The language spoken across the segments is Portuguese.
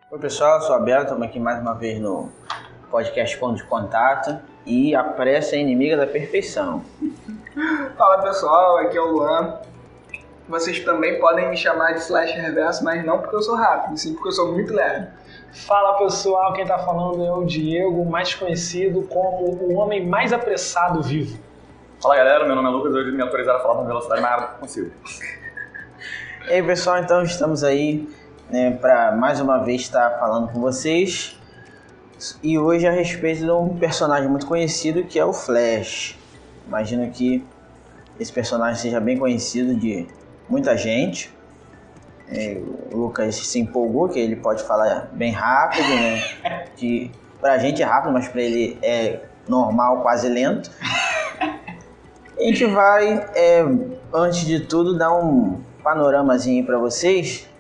Oi pessoal, eu sou a Bela, estamos aqui mais uma vez no podcast Ponto de Contato e a pressa é inimiga da perfeição. Fala pessoal, aqui é o Luan. Vocês também podem me chamar de Slash Reverso, mas não porque eu sou rápido, sim porque eu sou muito lerdo. Fala pessoal, quem tá falando é o Diego, mais conhecido como o homem mais apressado vivo. Fala galera, meu nome é Lucas e hoje me autorizaram a falar com velocidade mais rápida que possível. E aí pessoal, então estamos aí para mais uma vez estar falando com vocês e hoje a respeito de um personagem muito conhecido que é o Flash. Imagino que esse personagem seja bem conhecido de muita gente. O Lucas se empolgou que ele pode falar bem rápido, né? Que pra gente é rápido, mas pra ele é normal, quase lento. A gente vai, antes de tudo, dar um panoramazinho para vocês,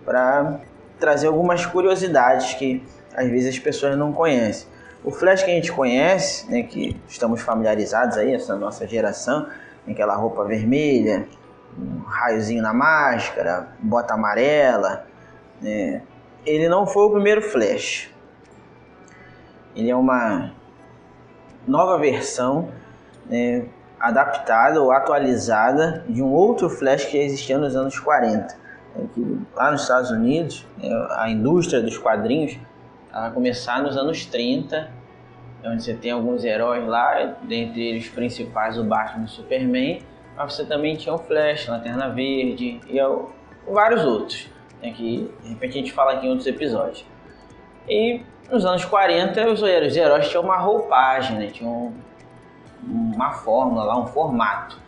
para trazer algumas curiosidades que às vezes as pessoas não conhecem. O Flash que a gente conhece, né, que estamos familiarizados aí, essa nossa geração, aquela roupa vermelha, um raiozinho na máscara, bota amarela, ele não foi o primeiro Flash. Ele é uma nova versão, adaptada ou atualizada de um outro Flash que existia nos anos 40. Lá nos Estados Unidos, a indústria dos quadrinhos vai começar nos anos 30, onde você tem alguns heróis lá, dentre eles os principais, o Batman e o Superman, mas você também tinha o Flash, Lanterna Verde e vários outros, que de repente a gente fala aqui em outros episódios. E nos anos 40 os heróis tinham uma roupagem, né? Tinham uma fórmula lá, um formato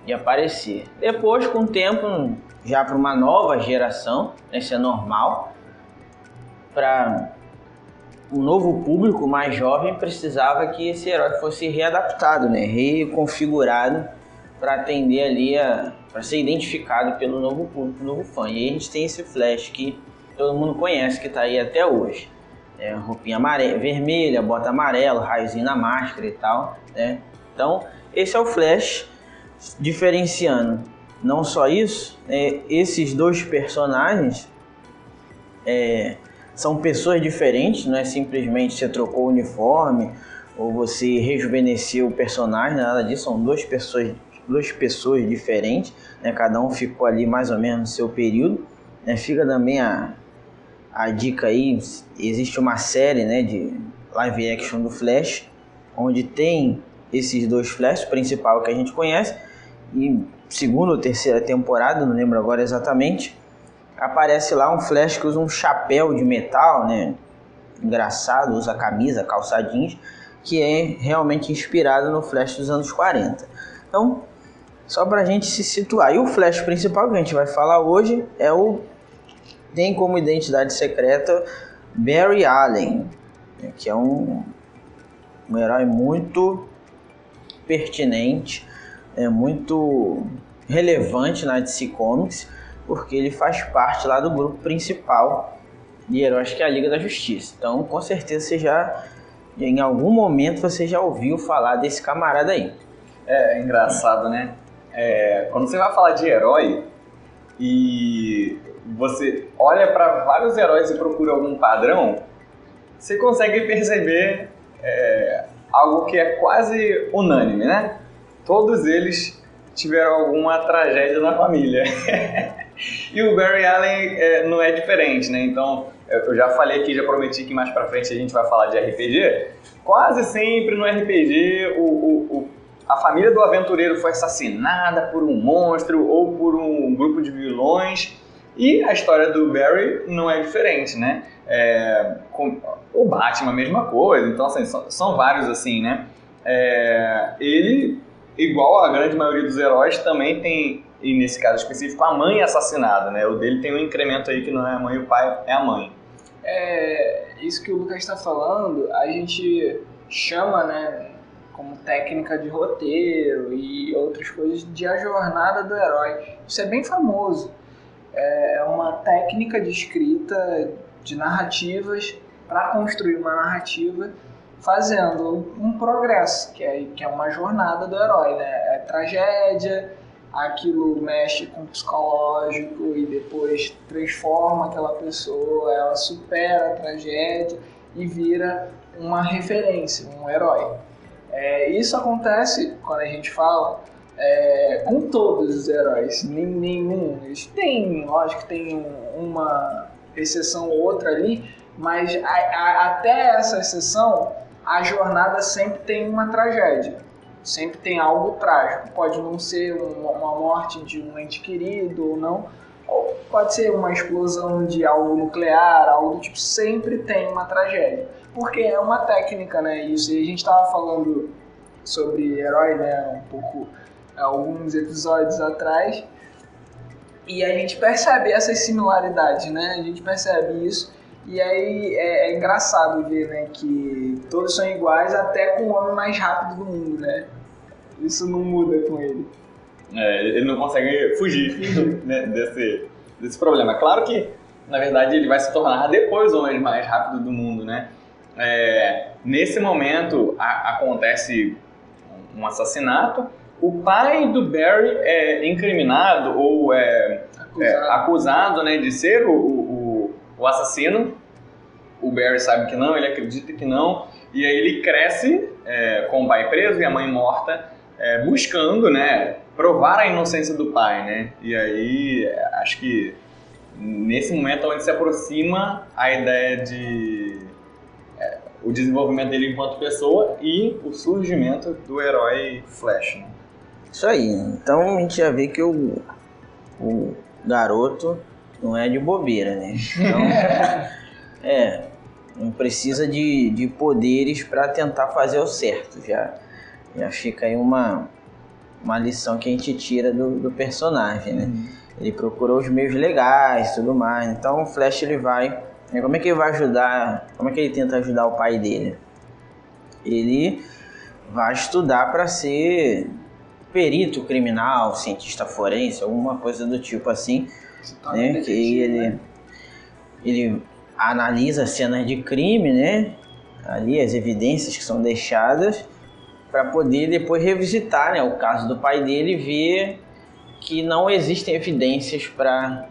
de aparecer. Depois, com o tempo, já para uma nova geração, isso é normal, para um novo público mais jovem precisava que esse herói fosse readaptado, reconfigurado para atender ali, para ser identificado pelo novo público, novo fã. E aí a gente tem esse Flash que todo mundo conhece, que está aí até hoje. Roupinha vermelha, bota amarelo, raiozinho na máscara e tal, né? Então, esse é o Flash, diferenciando não só isso, esses dois personagens são pessoas diferentes, não é simplesmente você trocou o uniforme ou você rejuvenesceu o personagem, nada disso, são duas pessoas diferentes, né? Cada um ficou ali mais ou menos no seu período, né? Fica também a dica aí, existe uma série, né, de live action do Flash, onde tem esses dois Flash, o principal que a gente conhece, e segunda ou terceira temporada, não lembro agora exatamente, aparece lá um Flash que usa um chapéu de metal, né, engraçado, usa camisa, calça jeans, que é realmente inspirado no Flash dos anos 40. Então, só pra gente se situar. E o Flash principal que a gente vai falar hoje tem como identidade secreta Barry Allen, que é um herói muito pertinente, muito relevante na DC Comics, porque ele faz parte lá do grupo principal de heróis que é a Liga da Justiça. Então, com certeza você em algum momento você já ouviu falar desse camarada aí. É engraçado, né? Quando você vai falar de herói e você olha para vários heróis e procura algum padrão, você consegue perceber algo que é quase unânime, né? Todos eles tiveram alguma tragédia na família. E o Barry Allen não é diferente, né? Então, eu já falei aqui, já prometi que mais pra frente a gente vai falar de RPG. Quase sempre no RPG, a família do aventureiro foi assassinada por um monstro ou por um grupo de vilões. E a história do Barry não é diferente, né? O Batman, a mesma coisa. Então, assim, são vários assim, né? Ele, igual a grande maioria dos heróis, também tem, e nesse caso específico, a mãe assassinada, né? O dele tem um incremento aí que não é a mãe, o pai é a mãe. Isso que o Lucas está falando, a gente chama, né, como técnica de roteiro e outras coisas, de a jornada do herói. Isso é bem famoso. É uma técnica de escrita de narrativas para construir uma narrativa fazendo um progresso, que é uma jornada do herói, né? Tragédia, aquilo mexe com o psicológico e depois transforma aquela pessoa, ela supera a tragédia e vira uma referência, um herói. Isso acontece quando a gente fala com todos os heróis, nenhum. Eles têm, lógico que tem uma exceção ou outra ali, mas até essa exceção, a jornada sempre tem uma tragédia, sempre tem algo trágico. Pode não ser uma morte de um ente querido ou não, ou pode ser uma explosão de algo nuclear, algo do tipo, sempre tem uma tragédia. Porque é uma técnica, né? Isso, e a gente estava falando sobre herói, né? Um pouco, alguns episódios atrás, e a gente percebe essas similaridades, né? A gente percebe isso, e aí é engraçado ver, né, que todos são iguais, até com o homem mais rápido do mundo, né? Isso não muda com ele. Ele não consegue fugir né, desse problema. Claro que, na verdade, ele vai se tornar depois o homem mais rápido do mundo, né? Nesse momento, acontece um assassinato. O pai do Barry é incriminado ou acusado né, de ser o assassino. O Barry sabe que não, ele acredita que não. E aí ele cresce com o pai preso e a mãe morta, buscando, né, provar a inocência do pai, né? E aí acho que nesse momento onde se aproxima a ideia de o desenvolvimento dele enquanto pessoa e o surgimento do herói Flash, né? Isso aí. Então a gente já vê que o garoto não é de bobeira, né? Então, não precisa de poderes para tentar fazer o certo. Já fica aí uma lição que a gente tira do personagem, né? Ele procurou os meios legais e tudo mais. Então o Flash ele vai... Como é que ele vai ajudar? Como é que ele tenta ajudar o pai dele? Ele vai estudar para ser perito criminal, cientista forense, alguma coisa do tipo assim, né? Que ele analisa cenas de crime, né? Ali as evidências que são deixadas para poder depois revisitar, né, o caso do pai dele e ver que não existem evidências para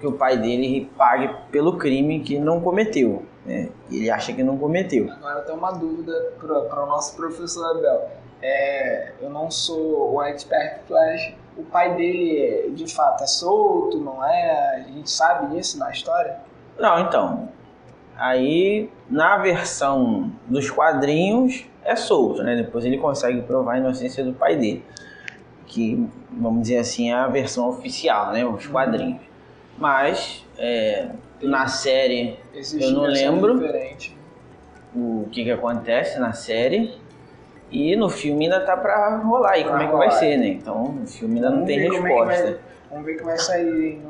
que o pai dele pague pelo crime que não cometeu, né? Ele acha que não cometeu. Agora tem uma dúvida para o nosso professor Abel. Eu não sou o expert Flash. O pai dele, de fato, é solto, não é? A gente sabe isso na história? Não, então. Aí, na versão dos quadrinhos, é solto, né? Depois ele consegue provar a inocência do pai dele. Que, vamos dizer assim, é a versão oficial, né? Os quadrinhos. Mas, na série, eu não lembro o que acontece na série. E no filme ainda tá pra rolar aí, como é que vai ser, né? Então, no filme ainda não tem resposta. Vamos ver o que vai sair.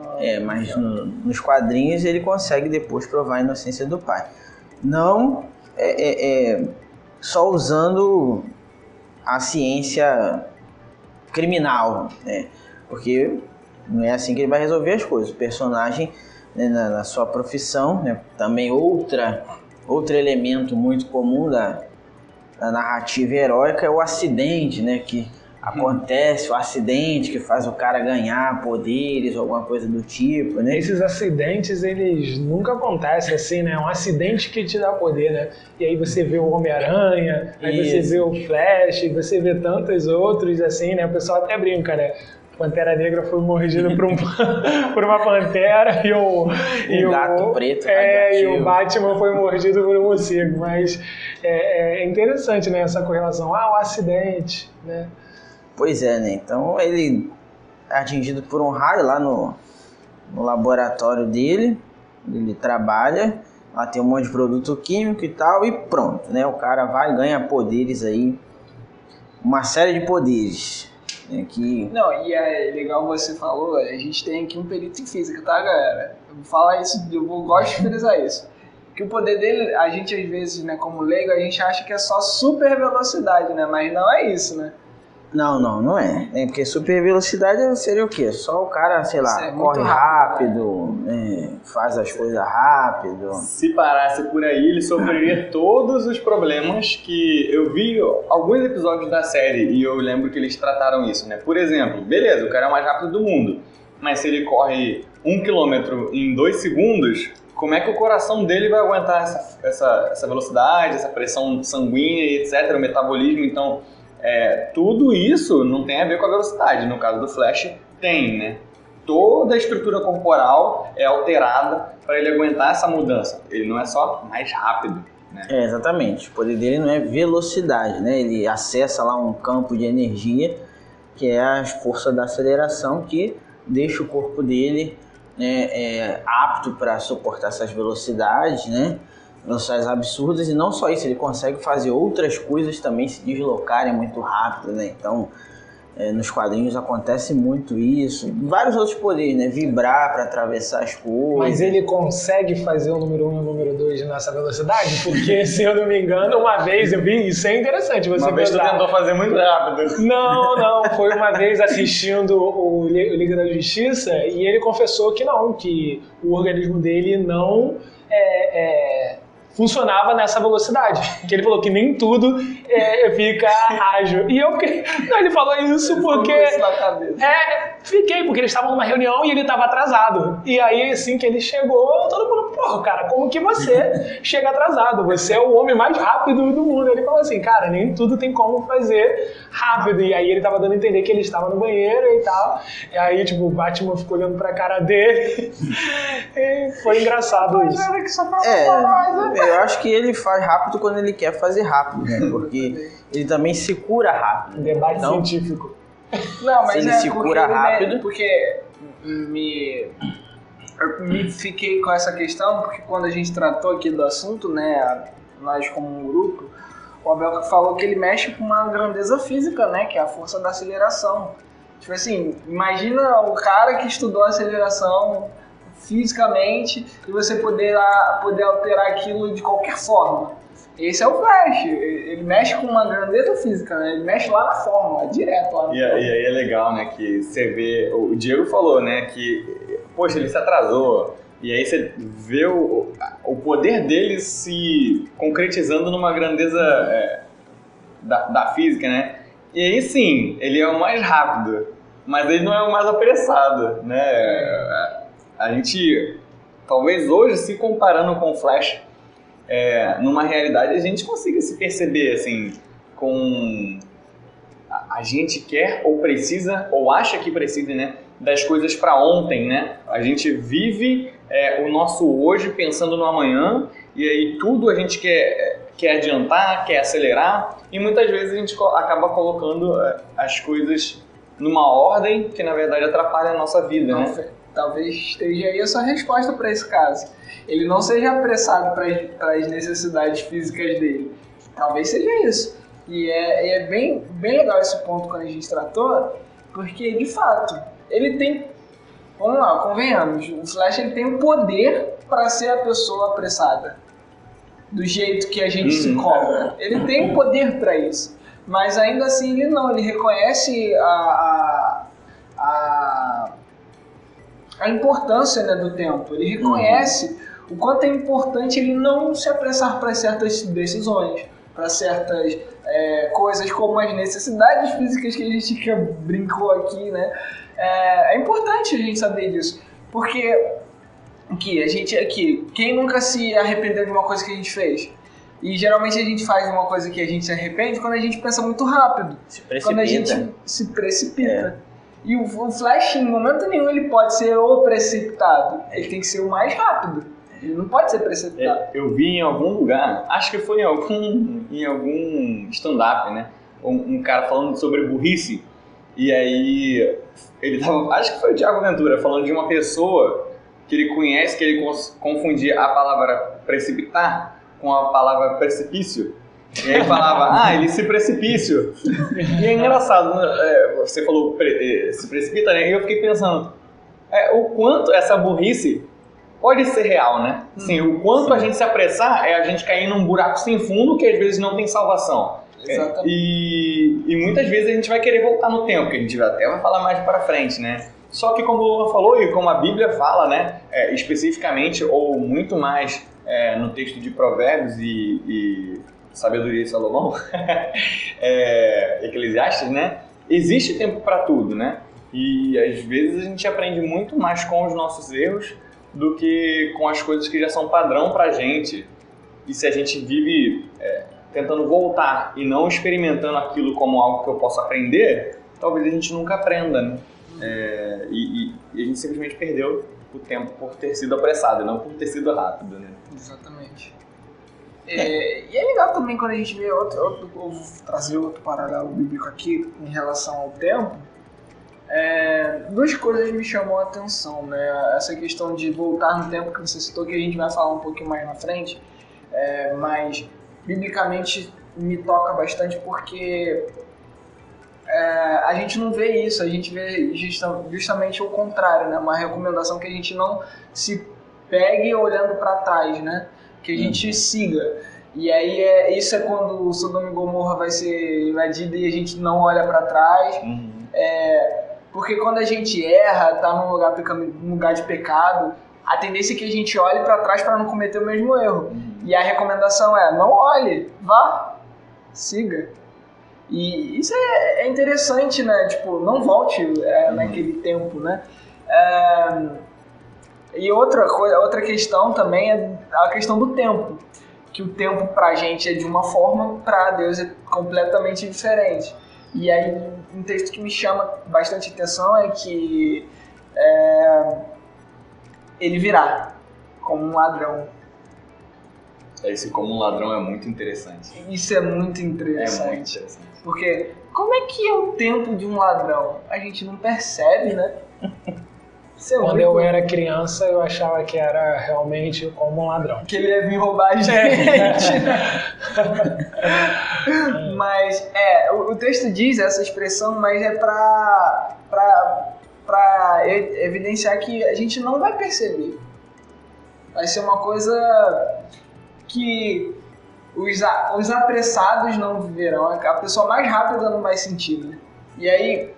Mas nos quadrinhos ele consegue depois provar a inocência do pai. Não só usando a ciência criminal, né? Porque não é assim que ele vai resolver as coisas. O personagem, né, na sua profissão, né, também outro elemento muito comum da narrativa heróica é o acidente, né, que acontece, o acidente que faz o cara ganhar poderes ou alguma coisa do tipo, né? Esses acidentes, eles nunca acontecem assim, né? É um acidente que te dá poder, né? E aí você vê o Homem-Aranha, aí você vê o Flash, você vê tantos outros assim, né? O pessoal até brinca, né? Pantera Negra foi mordido por uma pantera e o gato preto e o Batman foi mordido por um morcego. Mas é interessante, né, essa correlação. O acidente, né? Pois é, né? Então ele é atingido por um raio lá no laboratório dele, ele trabalha, lá tem um monte de produto químico e tal, e pronto, né? O cara vai e ganha poderes aí, uma série de poderes. Não, e é legal você falou, a gente tem aqui um perito em física, tá, galera? Eu vou falar isso, gosto de frisar isso. Que o poder dele, a gente às vezes, né, como leigo, a gente acha que é só super velocidade, né? Mas não é isso, né? Não é. Porque super velocidade seria o quê? Só o cara, sei lá, corre rápido, faz as coisas rápido. Se parasse por aí, ele sofreria todos os problemas que eu vi alguns episódios da série e eu lembro que eles trataram isso, né? Por exemplo, beleza, o cara é o mais rápido do mundo, mas se ele corre 1 km em 2 segundos, como é que o coração dele vai aguentar essa velocidade, essa pressão sanguínea e etc, o metabolismo, então... tudo isso não tem a ver com a velocidade. No caso do Flash, tem, né? Toda a estrutura corporal é alterada para ele aguentar essa mudança. Ele não é só mais rápido, né? Exatamente. O poder dele não é velocidade, né? Ele acessa lá um campo de energia, que é a força da aceleração, que deixa o corpo dele, né, apto para suportar essas velocidades, né? Velocidades absurdas, e não só isso, ele consegue fazer outras coisas também se deslocarem muito rápido, né? Então, nos quadrinhos acontece muito isso. Vários outros poderes, né? Vibrar para atravessar as coisas. Mas ele consegue fazer o número 1 e o número 2 nessa velocidade? Porque, se eu não me engano, uma vez eu vi, isso é interessante. Você uma vez tu tentou fazer muito rápido. Não, foi uma vez assistindo o Liga da Justiça e ele confessou que não, que o organismo dele não funcionava nessa velocidade. Que ele falou que nem tudo fica ágil. E eu fiquei... Não, ele falou isso porque... Isso na cabeça. Fiquei, porque eles estavam numa reunião e ele estava atrasado. E aí, assim que ele chegou, todo mundo, porra, cara, como que você chega atrasado? Você é o homem mais rápido do mundo. Ele falou assim, cara, nem tudo tem como fazer rápido. E aí ele tava dando a entender que ele estava no banheiro e tal. E aí, tipo, o Batman ficou olhando pra cara dele. E foi engraçado isso. Eu acho que ele faz rápido quando ele quer fazer rápido, né? Porque ele também se cura rápido. Debate científico. Não, mas se ele se cura rápido... Porque eu fiquei com essa questão, porque quando a gente tratou aqui do assunto, né, nós como um grupo, o Abel falou que ele mexe com uma grandeza física, né, que é a força da aceleração. Tipo assim, imagina o cara que estudou aceleração fisicamente e você poder alterar aquilo de qualquer forma. Esse é o Flash, ele mexe com uma grandeza física, né? Ele mexe lá na fórmula, direto lá na E aí é legal, né, que você vê, o Diego falou, né, que, poxa, ele se atrasou, e aí você vê o poder dele se concretizando numa grandeza da física, né, e aí sim, ele é o mais rápido, mas ele não é o mais apressado, né, a gente, talvez hoje, se comparando com o Flash, numa realidade a gente consiga se perceber assim, com a gente quer ou precisa ou acha que precisa, né, das coisas para ontem, né? A gente vive o nosso hoje pensando no amanhã e aí tudo a gente quer adiantar, quer acelerar e muitas vezes a gente acaba colocando as coisas numa ordem que na verdade atrapalha a nossa vida, né? Talvez esteja aí a sua resposta para esse caso. Ele não seja apressado para as necessidades físicas dele. Talvez seja isso. E é bem legal esse ponto quando a gente tratou, porque, de fato, ele tem... Vamos lá, convenhamos. O Flash ele tem o poder para ser a pessoa apressada. Do jeito que a gente se cobra. Ele tem o poder para isso. Mas ainda assim ele não. Ele reconhece a importância, né, do tempo. Ele reconhece o quanto é importante ele não se apressar para certas decisões, para certas coisas como as necessidades físicas que a gente brincou aqui, né? É importante a gente saber disso, porque quem nunca se arrependeu de uma coisa que a gente fez? E geralmente a gente faz uma coisa que a gente se arrepende quando a gente pensa muito rápido, quando a gente se precipita. E o Flash, em momento nenhum, ele pode ser o precipitado. Ele tem que ser o mais rápido. Ele não pode ser precipitado. Eu vi em algum lugar, acho que foi em algum stand-up, né? Um cara falando sobre burrice. E aí, ele tava, acho que foi o Thiago Ventura, falando de uma pessoa que ele conhece, que ele confundia a palavra precipitar com a palavra precipício. E aí falava, ele se precipício. E é engraçado, você falou se precipita, né? E eu fiquei pensando, o quanto essa burrice pode ser real, né? Sim, o quanto a gente se apressar é a gente cair num buraco sem fundo que às vezes não tem salvação. Exatamente. E muitas vezes a gente vai querer voltar no tempo, que a gente até vai falar mais para frente, né? Só que como o Luan falou e como a Bíblia fala, né, especificamente ou muito mais no texto de Provérbios e Sabedoria de Salomão, Eclesiastes, né, existe tempo para tudo, né? E às vezes a gente aprende muito mais com os nossos erros do que com as coisas que já são padrão pra gente. E se a gente vive tentando voltar e não experimentando aquilo como algo que eu posso aprender, talvez a gente nunca aprenda, né? E a gente simplesmente perdeu o tempo por ter sido apressado, não por ter sido rápido, né? Exatamente. E é legal também quando a gente vê vou trazer outro paralelo bíblico aqui em relação ao tempo. Duas coisas me chamam a atenção, né? Essa questão de voltar no tempo que você citou, que a gente vai falar um pouquinho mais na frente, mas biblicamente me toca bastante porque a gente não vê isso, a gente vê justamente o contrário, né? Uma recomendação que a gente não se pegue olhando para trás, né? Que a gente siga. E aí isso é quando o Sodoma e Gomorra vai ser invadido e a gente não olha para trás. Porque quando a gente erra, tá num lugar de pecado, a tendência é que a gente olhe para trás para não cometer o mesmo erro. E a recomendação é: não olhe, vá, siga. E isso é interessante, né? Tipo, não volte naquele tempo, né? E outra questão também é a questão do tempo. Que o tempo pra gente é de uma forma, pra Deus é completamente diferente. E aí, um texto que me chama bastante atenção é que ele virá como um ladrão. Esse como um ladrão é muito interessante. Isso é muito interessante. É muito interessante. Porque como é que é o tempo de um ladrão? A gente não percebe, né? Quando eu era criança, eu achava que era realmente como um ladrão. Que ele ia vir roubar a gente. Mas, o texto diz essa expressão, mas é pra evidenciar que a gente não vai perceber. Vai ser uma coisa que os apressados não viverão. A pessoa mais rápida não vai sentir, né? E aí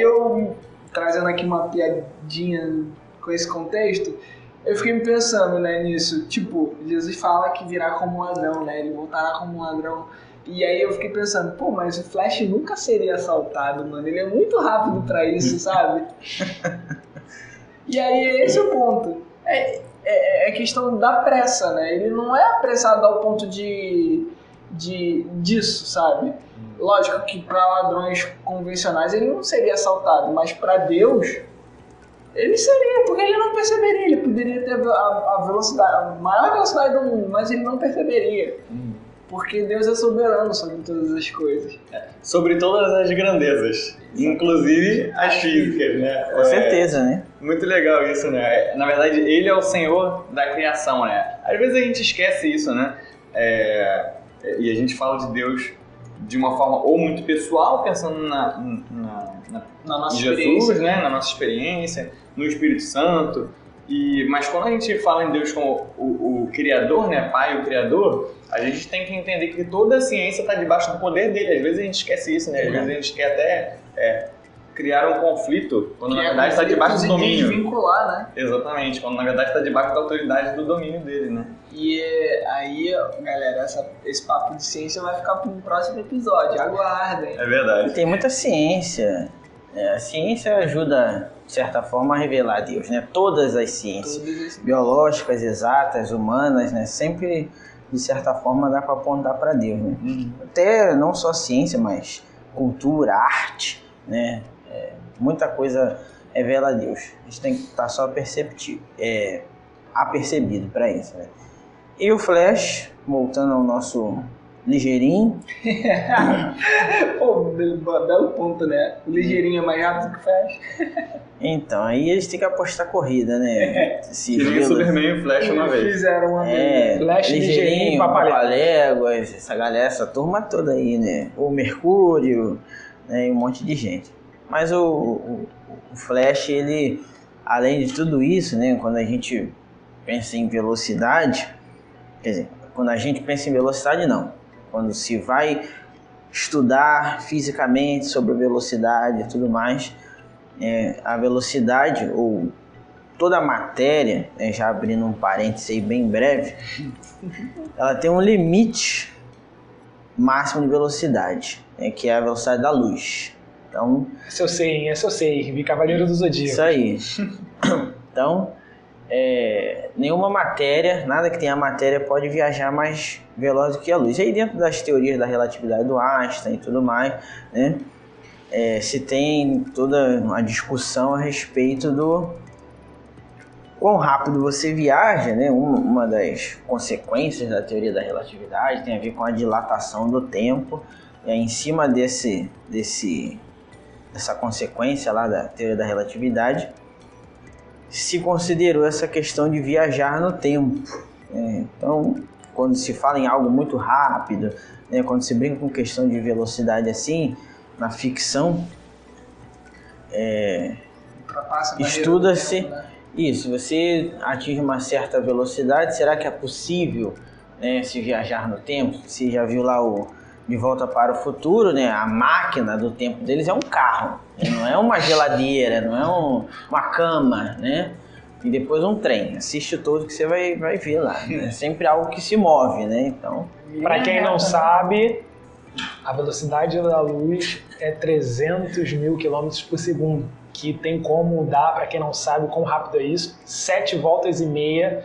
eu, trazendo aqui uma piadinha com esse contexto, eu fiquei me pensando, né, nisso. Tipo, Jesus fala que virá como um ladrão, né? Ele voltará como um ladrão. E aí eu fiquei pensando, mas o Flash nunca seria assaltado, mano. Ele é muito rápido pra isso, sabe? E aí esse é o ponto. É questão da pressa, né? Ele não é apressado ao ponto disso, sabe? Lógico que para ladrões convencionais ele não seria assaltado, mas para Deus ele seria, porque ele não perceberia. Ele poderia ter a velocidade, a maior velocidade do mundo, mas ele não perceberia. Porque Deus é soberano sobre todas as coisas. Sobre todas as grandezas, inclusive as físicas, né? Com certeza, né? Muito legal isso, né? Na verdade, ele é o Senhor da criação, né? Às vezes a gente esquece isso, né? E a gente fala de Deus de uma forma ou muito pessoal, pensando na nossa Jesus, né? Na nossa experiência, no Espírito Santo. Mas quando a gente fala em Deus como o Criador, né? Pai, o Criador, a gente tem que entender que toda a ciência está debaixo do poder dele. Às vezes a gente esquece isso, né? Às vezes a gente quer até criar um conflito, quando na verdade está debaixo do domínio. Desvincular, né? Exatamente, quando na verdade está debaixo da autoridade do domínio dele, né? E aí, galera, esse papo de ciência vai ficar para um próximo episódio. Aguardem. É verdade. Tem muita ciência. A ciência ajuda, de certa forma, a revelar Deus, né? Todas as ciências, biológicas, exatas, humanas, né? Sempre, de certa forma, dá para apontar para Deus, né? Até não só ciência, mas cultura, arte, né? Muita coisa revela a Deus. A gente tem que estar só apercebido para isso, né? E o Flash, voltando ao nosso ligeirinho. Pô, belo ponto, né? O ligeirinho é mais rápido que o Flash. Então, aí eles têm que apostar corrida, né? Que nem o Superman e o Flash uma vez. Fizeram uma vez. Flash, ligeirinho, Papaléguas, essa turma toda aí, né? O Mercúrio, né? E um monte de gente. Mas o Flash, ele, além de tudo isso, né? Quando a gente pensa em velocidade, quer dizer, quando a gente pensa em velocidade, não. Quando se vai estudar fisicamente sobre velocidade e tudo mais, a velocidade, ou toda a matéria, já abrindo um parênteses aí bem breve, ela tem um limite máximo de velocidade, que é a velocidade da luz. Então, Essa eu sei, vi Cavaleiro do Zodíaco. isso aí. Então, nenhuma matéria, nada que tenha matéria pode viajar mais veloz do que a luz. E aí dentro das teorias da relatividade do Einstein e tudo mais, né, se tem toda uma discussão a respeito do quão rápido você viaja, né? Uma das consequências da teoria da relatividade tem a ver com a dilatação do tempo. Em cima dessa consequência lá da teoria da relatividade, se considerou essa questão de viajar no tempo. Então, quando se fala em algo muito rápido, quando se brinca com questão de velocidade assim, na ficção, estuda-se isso. Você atinge uma certa velocidade, será que é possível, se viajar no tempo? Você já viu lá o De Volta para o Futuro, né? A máquina do tempo deles é um carro, não é uma geladeira, não é uma cama, né? E depois um trem. Assiste todo que você vai ver lá. É sempre algo que se move, né? Então, para quem não sabe, a velocidade da luz é 300 mil quilômetros por segundo, que tem como dar, para quem não sabe quão rápido é isso, 7 voltas e meia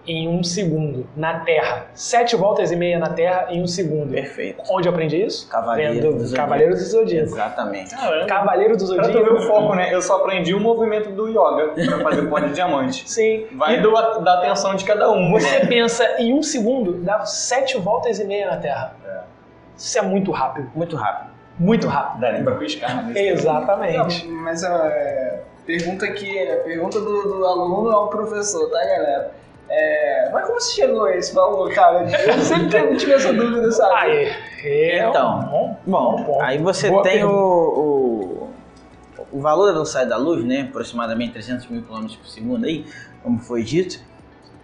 em 1 segundo na Terra. 7 voltas e meia na Terra em 1 segundo. Perfeito. Onde eu aprendi isso? Cavaleiro do Zodíaco. Exatamente. Cavaleiro do Zodíaco. Pra tu ver o foco, né? Eu só aprendi o movimento do yoga pra fazer pó de diamante. Sim. Vai da atenção de cada um. Você né? pensa, em 1 segundo, dá 7 voltas e meia na Terra. Isso é muito rápido. Muito rápido. Muito rápido. Dá nem pra piscar. Né? Exatamente. Não, mas pergunta aqui, pergunta do aluno ao professor, tá, galera? Mas como você chegou a esse valor, cara? Eu sempre tive essa dúvida, sabe? Então, bom, aí você tem o valor da velocidade da luz, né? Aproximadamente 300 mil km por segundo aí, como foi dito.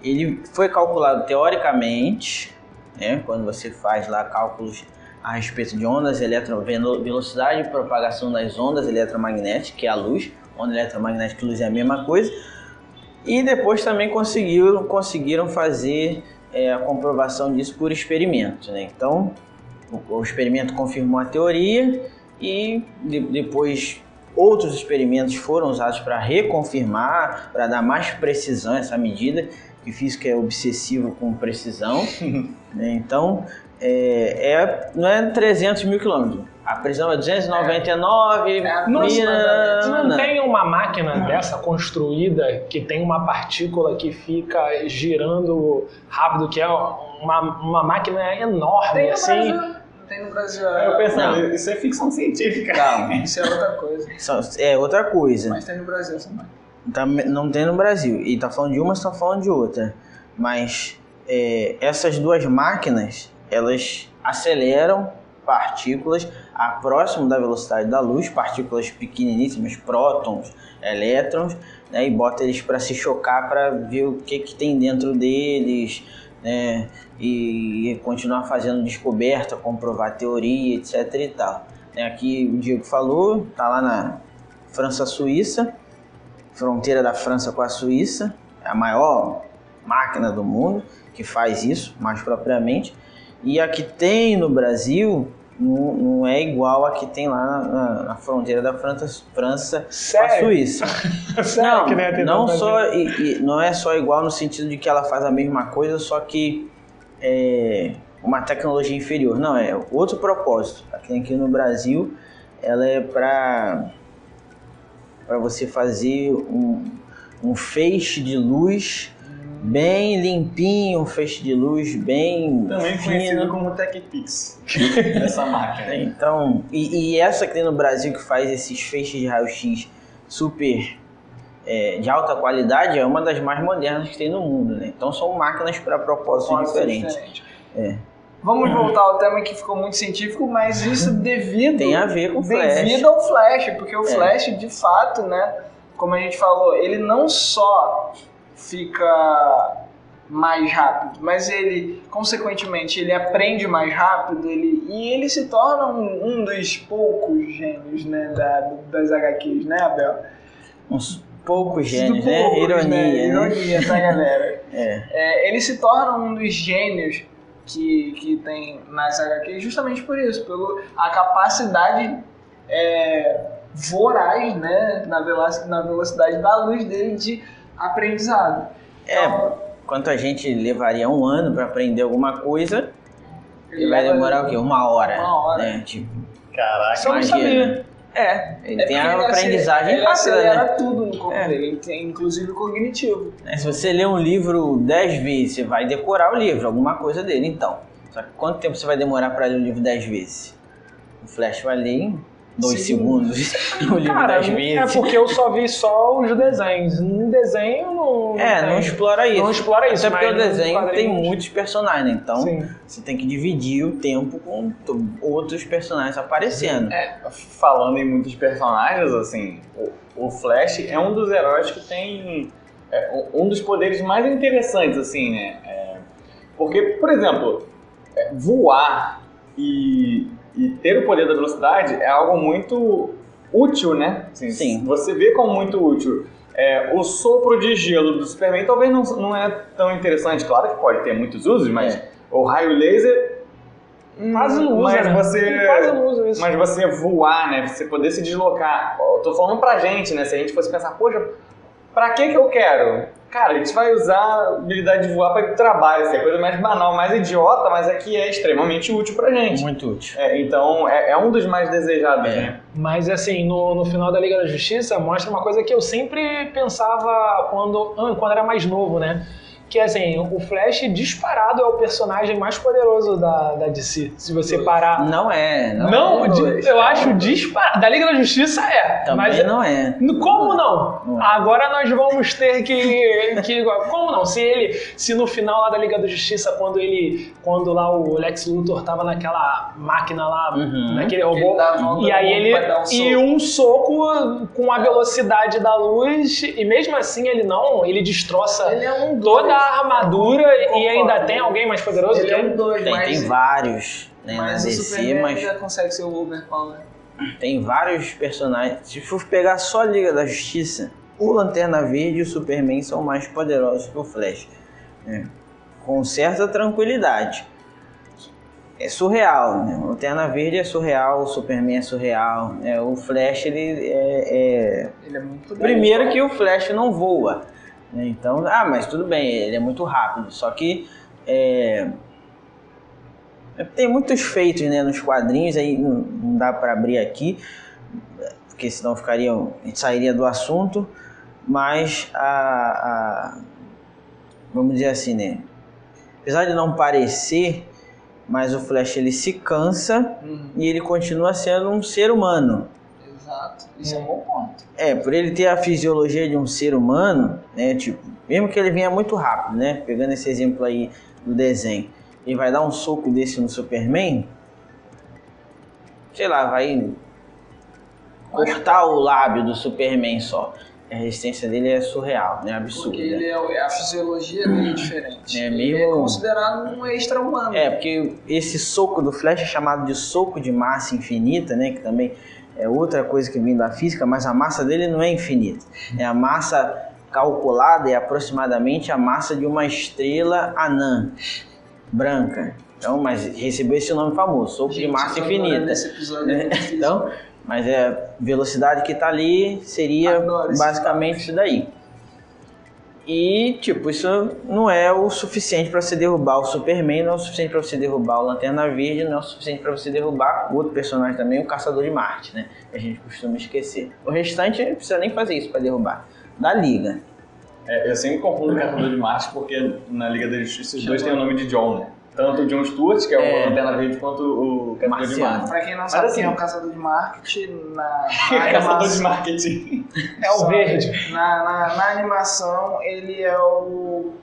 Ele foi calculado teoricamente, né? Quando você faz lá cálculos a respeito de ondas velocidade de propagação das ondas eletromagnéticas, que é a luz. Onda eletromagnética e luz é a mesma coisa. E depois também conseguiram fazer a comprovação disso por experimento, né? Então, o experimento confirmou a teoria e depois outros experimentos foram usados para reconfirmar, para dar mais precisão a essa medida, que física é obsessivo com precisão. Né? Então, não é 300 mil quilômetros. A precisão é 299 Não tem uma máquina dessa construída que tem uma partícula que fica girando rápido, que é uma máquina enorme, assim. Tem no Brasil. Eu pensando, isso é ficção científica. Calma. Isso é outra coisa. É outra coisa. Mas tem no Brasil essa máquina. Não tem no Brasil. E tá falando de uma, você tá falando de outra. Mas essas duas máquinas, elas aceleram partículas próximo da velocidade da luz, partículas pequeniníssimas, prótons, elétrons, né, e bota eles para se chocar para ver o que tem dentro deles, né, e continuar fazendo descoberta, comprovar teoria, etc. e tal. Aqui o Diego falou, tá lá na França-Suíça, fronteira da França com a Suíça, é a maior máquina do mundo que faz isso, mais propriamente. E a que tem no Brasil não é igual a que tem lá na fronteira da França com a Suíça. Sério? Não é só igual no sentido de que ela faz a mesma coisa, só que uma tecnologia inferior. Não, é outro propósito. Aqui no Brasil, ela é para você fazer um feixe de luz bem limpinho, um feixe de luz bem também fino. Conhecido como TechPix, essa máquina. Então, e essa que tem no Brasil que faz esses feixes de raio-x super de alta qualidade é uma das mais modernas que tem no mundo, né? Então são máquinas para propósitos diferentes. Vamos voltar ao tema que ficou muito científico, mas isso tem a ver com o flash. Devido ao flash, porque o flash, de fato, né, como a gente falou, ele não só fica mais rápido, mas ele, consequentemente, ele aprende mais rápido, e ele se torna um dos poucos gênios, né, das HQs, né, Abel? Uns poucos gênios, né? Ironia, né? Ironia pra galera. É. Ele se torna um dos gênios que tem nas HQs justamente por isso, a capacidade voraz, né, na velocidade da luz dele de aprendizado. Então, Enquanto a gente levaria 1 ano para aprender alguma coisa, ele vai demorar o quê? 1 hora. 1 hora. Né? Tipo, Caraca, só não imagina. sabia. Ele tem a aprendizagem ele rápida, acelera né? tudo no corpo dele, ele tem, inclusive o cognitivo. Se você ler um livro 10 vezes, você vai decorar o livro, alguma coisa dele, então. Só que quanto tempo você vai demorar para ler o livro 10 vezes? O Flash vai ler em 2 segundos o livro 10 vezes. É porque eu só vi só os desenhos. No desenho não explora isso. Não explora isso. Até porque o mas desenho tem muitos personagens, né? Então Sim. você tem que dividir o tempo com outros personagens aparecendo. Falando em muitos personagens, assim, o Flash é um dos heróis que tem um dos poderes mais interessantes, assim, né? Porque, por exemplo, voar e ter o poder da velocidade é algo muito útil, né? Assim, Sim. Você vê como muito útil. O sopro de gelo do Superman talvez não é tão interessante. Claro que pode ter muitos usos, mas o raio laser... Quase não usa, né? Quase não usa isso. Mas você voar, né? Você poder se deslocar. Eu tô falando pra gente, né? Se a gente fosse pensar, poxa, pra que eu quero? Cara, a gente vai usar a habilidade de voar para ir pro trabalho. Isso é a coisa mais banal, mais idiota, mas aqui é extremamente útil pra gente. Muito útil. Então, é um dos mais desejados, né? Mas, assim, no final da Liga da Justiça, mostra uma coisa que eu sempre pensava quando era mais novo, né? Que, assim, o Flash disparado é o personagem mais poderoso da DC. Se você parar... Não é. Eu acho disparado. Da Liga da Justiça Também mas não é. Como não? Agora nós vamos ter que como não? Se no final lá da Liga da Justiça, quando lá o Lex Luthor tava naquela máquina lá, naquele robô, e aí um soco com a velocidade da luz, e mesmo assim ele destroça toda a armadura e ainda tem alguém mais poderoso que ele? Tem vários, né, mas na o DC, Superman mas já consegue ser o overpower. tem vários personagens. Se for pegar só a Liga da Justiça, o Lanterna Verde e o Superman são mais poderosos que o Flash, né? Com certa tranquilidade. É surreal, né? O Lanterna Verde é surreal, o Superman é surreal, né? O Flash ele é muito primeiro que o Flash não voa, né? Então, mas tudo bem, ele é muito rápido, só que tem muitos feitos, né, nos quadrinhos, aí não dá para abrir aqui, porque senão a gente sairia do assunto, mas vamos dizer assim, né, apesar de não parecer, mas o Flash ele se cansa e ele continua sendo um ser humano. Exato, isso é um bom ponto. Por ele ter a fisiologia de um ser humano, né, tipo, mesmo que ele venha muito rápido, né, pegando esse exemplo aí do desenho, ele vai dar um soco desse no Superman, sei lá, vai cortar o lábio do Superman só. A resistência dele é surreal, né, absurda. Porque a fisiologia dele é diferente. Ele é meio... considerado um extra-humano. Porque esse soco do Flash é chamado de soco de massa infinita, né, que também é outra coisa que vem da física, mas a massa dele não é infinita. A massa calculada é aproximadamente a massa de uma estrela anã branca. Então, mas recebeu esse nome famoso, soco de massa infinita. Nesse episódio então, mas a velocidade que está ali seria basicamente isso daí. E, tipo, isso não é o suficiente para você derrubar o Superman, não é o suficiente para você derrubar o Lanterna Verde, não é o suficiente para você derrubar o outro personagem também, o Caçador de Marte, né? Que a gente costuma esquecer. O restante não precisa nem fazer isso para derrubar. Da Liga. Eu sempre confundo o Caçador de Marte porque na Liga da Justiça os dois têm o nome de John, né? Tanto o John Stewart, que é o Lanterna Verde, quanto o Caçador de Marte. Pra quem não sabe quem é o Caçador de Marketing, Caçador de Marketing. É o verde. Na animação, ele é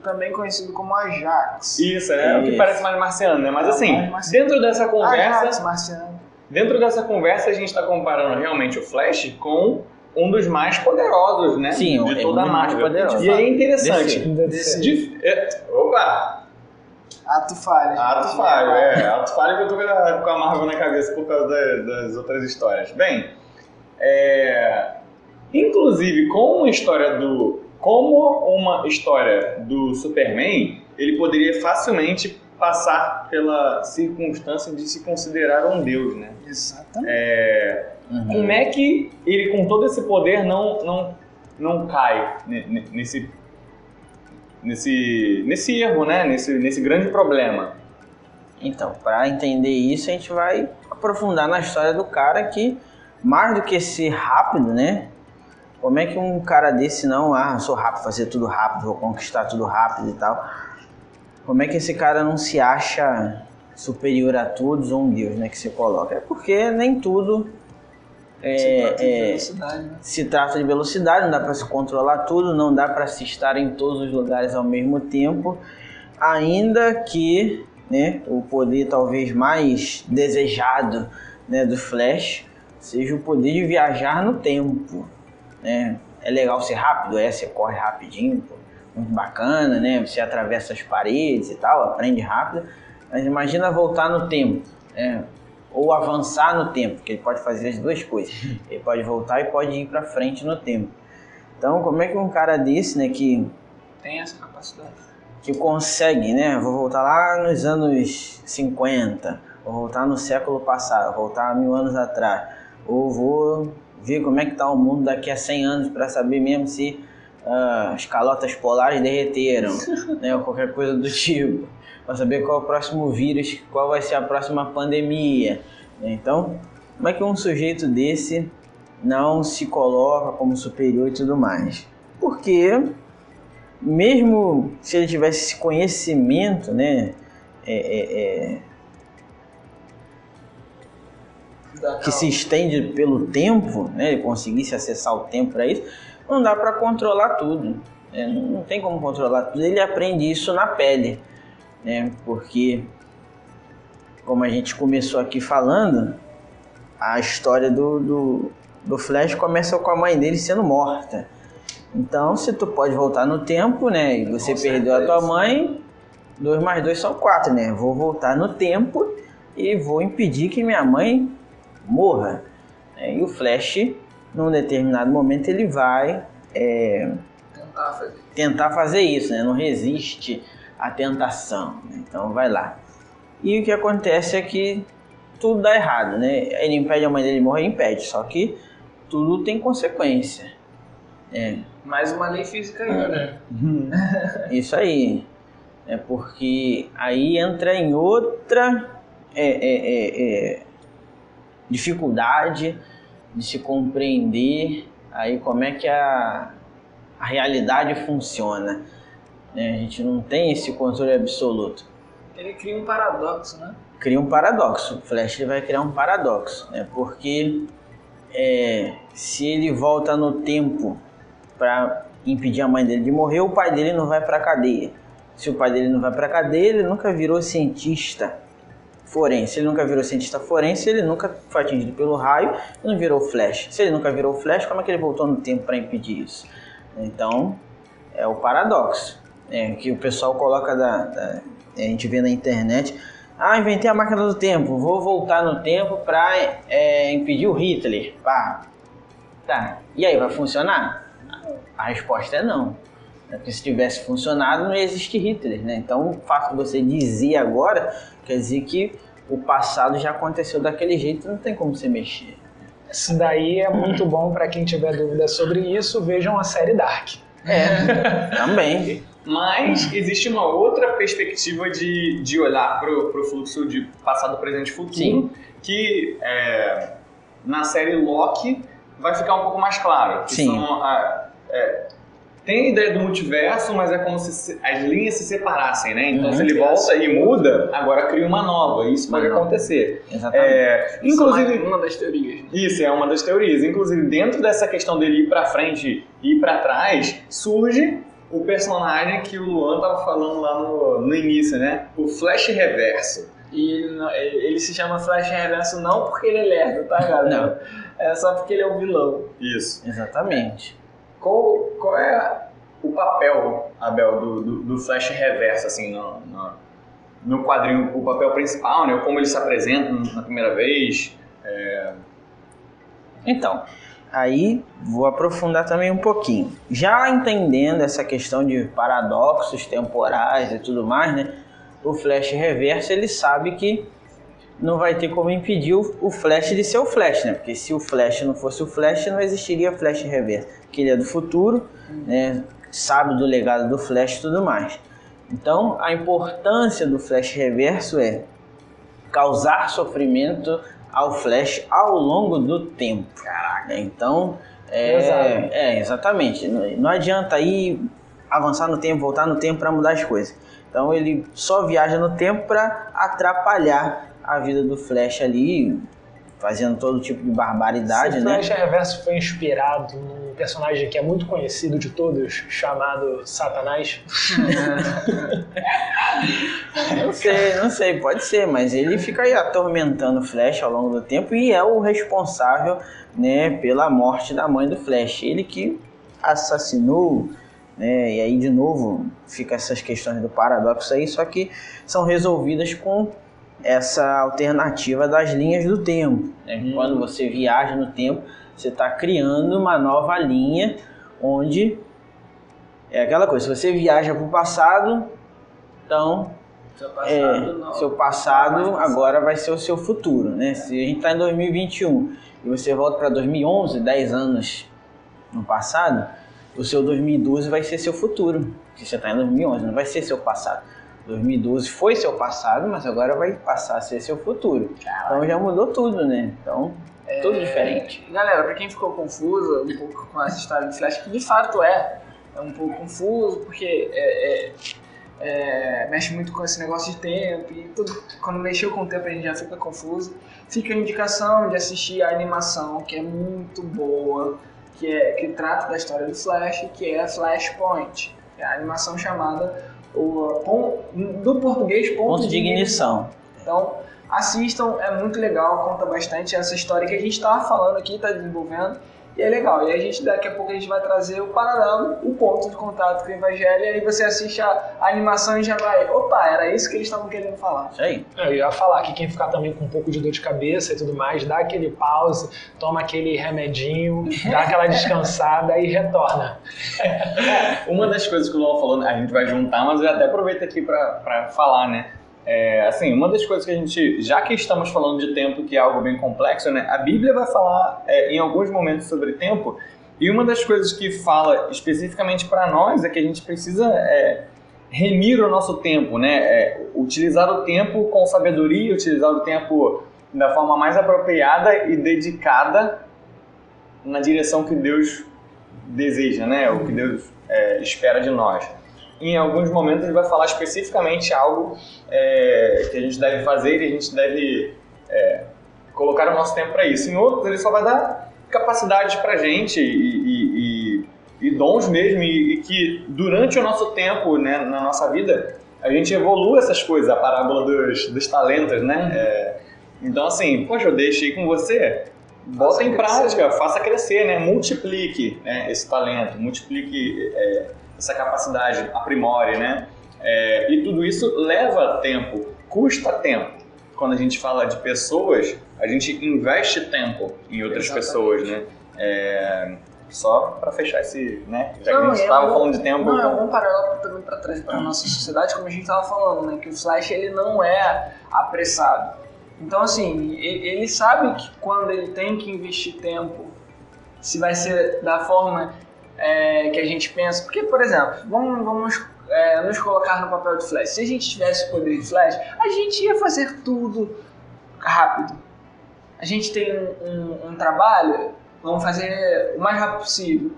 também conhecido como Ajax. Isso, o que parece mais marciano, né? Mas assim, dentro dessa conversa... Ajax, marciano. Dentro dessa conversa, a gente está comparando realmente o Flash com um dos mais poderosos, né? Sim, de toda a mais Marvel. poderoso. E aí é interessante. Opa! Ato falho. Ato falho que eu tô com a Marvel na cabeça por causa das outras histórias. Bem, inclusive como uma história do Superman, ele poderia facilmente passar pela circunstância de se considerar um deus, né? Exatamente. Como é que ele, com todo esse poder, não cai nesse erro, né? Nesse grande problema? Então, para entender isso, a gente vai aprofundar na história do cara que, mais do que ser rápido, né? Como é que um cara desse eu sou rápido, fazer tudo rápido, vou conquistar tudo rápido e tal. Como é que esse cara não se acha superior a todos ou um deus, né? Que se coloca? É porque nem tudo se trata de velocidade, não dá para se controlar tudo, não dá para se estar em todos os lugares ao mesmo tempo, ainda que, né, o poder talvez mais desejado, né, do Flash seja o poder de viajar no tempo, né? É legal ser rápido, você corre rapidinho, pô, muito bacana, né? Você atravessa as paredes e tal, aprende rápido, mas imagina voltar no tempo, né? Ou avançar no tempo, que ele pode fazer as duas coisas. Ele pode voltar e pode ir para frente no tempo. Então, como é que um cara desse, né, que tem essa capacidade, que consegue, né, vou voltar lá nos anos 50, vou voltar no século passado, vou voltar 1000 anos atrás, ou vou ver como é que tá o mundo daqui a 100 anos para saber mesmo se as calotas polares derreteram, né, ou qualquer coisa do tipo, para saber qual é o próximo vírus, qual vai ser a próxima pandemia. Então, como é que um sujeito desse não se coloca como superior e tudo mais? Porque, mesmo se ele tivesse esse conhecimento, né, que se estende pelo tempo, né, ele conseguisse acessar o tempo para isso, não dá para controlar tudo, né? Não tem como controlar tudo. Ele aprende isso na pele, né? Porque, como a gente começou aqui falando, a história do Flash começa com a mãe dele sendo morta. Então, se tu pode voltar no tempo, né, e você perdeu a tua mãe, 2 mais 2 são 4, né? Vou voltar no tempo e vou impedir que minha mãe morra. E o Flash, num determinado momento, ele vai tentar fazer isso, né? Não resiste à tentação, né? Então vai lá. E o que acontece é que tudo dá errado, né? Ele impede a mãe dele de morrer, impede, só que tudo tem consequência. Mais uma lei física aí, né? Isso aí. Porque aí entra em outra dificuldade de se compreender aí como é que a realidade funciona, né? A gente não tem esse controle absoluto. Ele cria um paradoxo, né? Cria um paradoxo. O Flash ele vai criar um paradoxo, né? Porque se ele volta no tempo para impedir a mãe dele de morrer, o pai dele não vai para a cadeia. Se o pai dele não vai para a cadeia, ele nunca virou cientista forense. Ele nunca virou cientista forense, ele nunca foi atingido pelo raio, não virou Flash. Se ele nunca virou Flash, como é que ele voltou no tempo para impedir isso? Então, é o paradoxo, que o pessoal coloca a gente vê na internet. Inventei a máquina do tempo, vou voltar no tempo para impedir o Hitler. Tá, e aí, vai funcionar? A resposta é não. Porque se tivesse funcionado, não ia existir Hitler, né? Então, o fato de você dizer agora, quer dizer que o passado já aconteceu daquele jeito, não tem como você mexer. Isso daí é muito bom para quem tiver dúvida sobre isso, vejam a série Dark. Também. Mas existe uma outra perspectiva de olhar para o fluxo de passado, presente e futuro. Sim. Que na série Loki vai ficar um pouco mais claro. Que sim. Tem a ideia do multiverso, mas é como se as linhas se separassem, né? Então, se ele volta e muda, agora cria uma nova. Isso pode acontecer. Exatamente. Inclusive, uma das teorias. Isso é uma das teorias. Inclusive, dentro dessa questão dele ir pra frente e ir pra trás, surge o personagem que o Luan tava falando lá no início, né? O Flash Reverso. E ele se chama Flash Reverso não porque ele é lerdo, tá, galera? Não. É só porque ele é um vilão. Isso. Exatamente. Qual é o papel, Abel, do Flash Reverso, assim, no quadrinho? O papel principal, né? Como ele se apresenta na primeira vez? Então, aí vou aprofundar também um pouquinho. Já entendendo essa questão de paradoxos temporais e tudo mais, né? O Flash Reverso, ele sabe que não vai ter como impedir o Flash de ser o Flash, né? Porque se o Flash não fosse o Flash, não existiria Flash Reverso. Porque ele é do futuro, né? Sabe do legado do Flash e tudo mais. Então, a importância do Flash Reverso é causar sofrimento ao Flash ao longo do tempo. Caraca. Então, exatamente. Não adianta ir avançar no tempo, voltar no tempo para mudar as coisas. Então, ele só viaja no tempo para atrapalhar a vida do Flash ali, fazendo todo tipo de barbaridade, né? O Flash Reverso foi inspirado num personagem que é muito conhecido de todos, chamado Satanás. Não sei, pode ser, mas ele fica aí atormentando o Flash ao longo do tempo e é o responsável, né, pela morte da mãe do Flash. Ele que assassinou, né, e aí de novo fica essas questões do paradoxo aí, só que são resolvidas com essa alternativa das linhas do tempo, né? Quando você viaja no tempo, você está criando uma nova linha onde é aquela coisa, se você viaja para o passado, então seu passado agora vai ser o seu futuro, né? Se a gente está em 2021 e você volta para 2011, 10 anos no passado, o seu 2012 vai ser seu futuro, porque você está em 2011, não vai ser seu passado. 2012 foi seu passado, mas agora vai passar a ser seu futuro. Então já mudou tudo, né? Então, tudo diferente. Galera, pra quem ficou confuso um pouco com essa história do Flash, que de fato é um pouco confuso, porque mexe muito com esse negócio de tempo, e tudo, quando mexeu com o tempo a gente já fica confuso. Fica a indicação de assistir a animação, que é muito boa, que trata da história do Flash, que é Flashpoint. É a animação chamada do português Ponto de Ignição. Então assistam, é muito legal, conta bastante essa história que a gente estava falando aqui, está desenvolvendo, e é legal. E a daqui a pouco a gente vai trazer o paralelo, o ponto de contato com o Evangelho, e aí você assiste a animação e já vai, opa, era isso que eles estavam querendo falar. Isso aí. Eu ia falar que quem ficar também com um pouco de dor de cabeça e tudo mais, dá aquele pause, toma aquele remedinho, dá aquela descansada e retorna. Uma das coisas que o Luan falou, a gente vai juntar, mas eu até aproveito aqui para falar, né? Assim, uma das coisas que a gente, já que estamos falando de tempo, que é algo bem complexo, né? A Bíblia vai falar em alguns momentos sobre tempo, e uma das coisas que fala especificamente para nós é que a gente precisa remir o nosso tempo, né? Utilizar o tempo com sabedoria, utilizar o tempo da forma mais apropriada e dedicada na direção que Deus deseja, né? O que Deus espera de nós. Em alguns momentos ele vai falar especificamente algo que a gente deve fazer e a gente deve colocar o nosso tempo para isso. Em outros ele só vai dar capacidade para a gente e dons mesmo, e que durante o nosso tempo, né, na nossa vida, a gente evolua essas coisas, a parábola dos talentos, né? Então assim, poxa, eu deixei com você, bota em prática, faça crescer, né? Multiplique, né, esse talento, multiplique essa capacidade, aprimore, né? E tudo isso leva tempo, custa tempo. Quando a gente fala de pessoas, a gente investe tempo em outras pessoas, né? Só para fechar esse, né? Já que a gente estava falando de tempo. Não, é um paralelo também para trazer para a nossa sociedade, como a gente estava falando, né? Que o Flash ele não é apressado. Então, assim, ele sabe que quando ele tem que investir tempo, se vai ser da forma que a gente pensa. Porque, por exemplo, vamos nos colocar no papel de Flash. Se a gente tivesse o poder de Flash, a gente ia fazer tudo rápido. A gente tem um trabalho, vamos fazer o mais rápido possível.